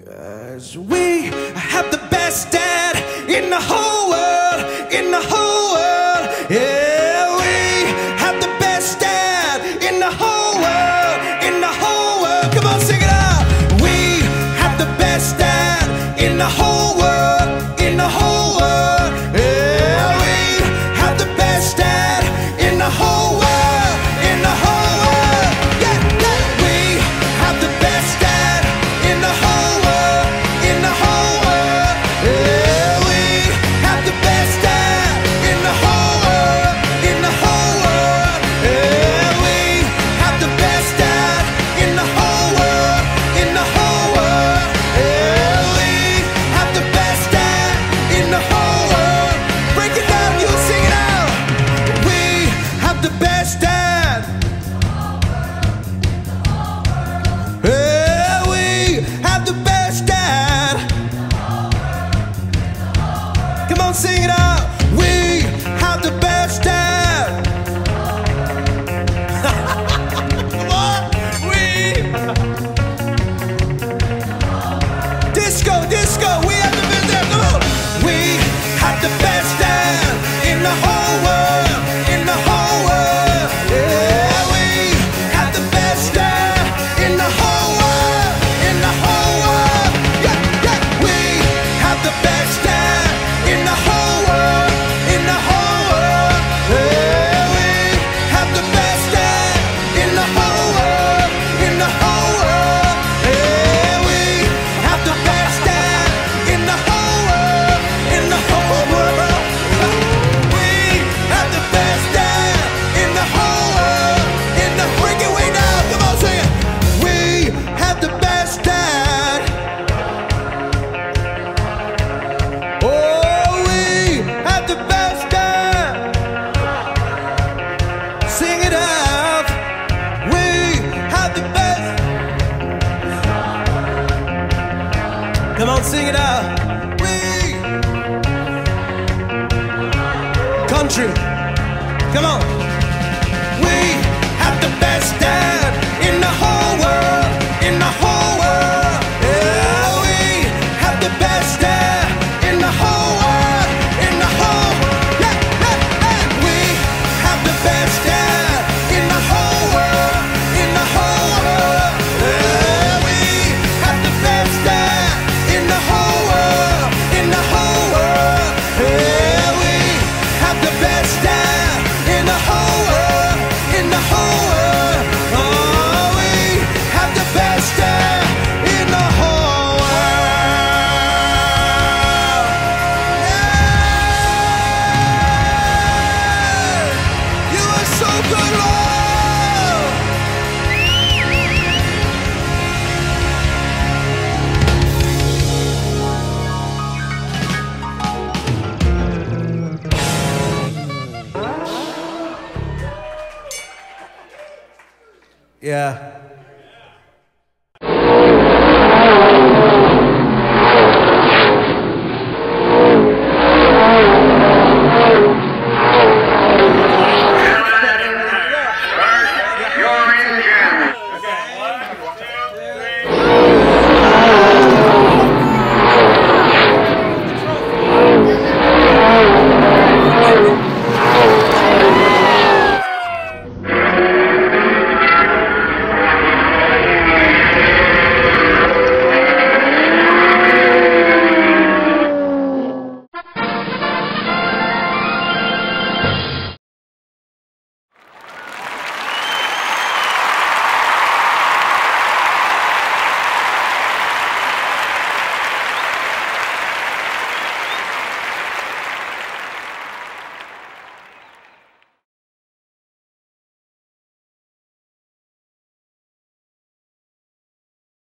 'Cause we have the best dad in the whole world, in the whole world. Yeah, we have the best dad in the whole world, in the whole world. Come on, sing it out. We have the best dad in the whole world, in the whole world. Yeah, we have the best dad in the whole world, in the whole world. Yeah, yeah. We have the best dad in the whole world, in the whole world. Yeah, we have the best dad in the whole world, in the whole world. Yeah, we have the best dad in the whole world, in the whole world. Yeah, we have the best dad in the whole world. Break it down, you sing it out. We have the best dad. Yeah, we have the best dad. Come on, sing it out. We have the best dad. Come on, we. Disco, disco, we have the best dad. Come on. We have the best dad in the whole world, in the whole world. Yeah, we have the best dad in the whole world, in the whole world. Yeah, yeah. We have the best dad in the whole world, in the whole world. Yeah, we have the best dad in the whole world, in the whole world. Yeah, we have the best dad in the whole world, in the whole world. We have the best dad in the whole world, in the break it way down. Come on, sing it. We have the best dad. Oh, we have the best dad. Sing it out. We have the best. Come on, sing it out. We country. Come on. We have the best dad in the whole world, in the whole world. Yeah, we have the best dad in the whole world, in the whole. Yeah, yeah, yeah. We have the best dad in the whole world, in the whole world. Yeah, we have the best dad in the whole world, in the whole world. Yeah, we have the best dad in the whole world, in the whole world. Oh, we have the best dad in the whole world. Yeah! You are so good, Lord. Yeah.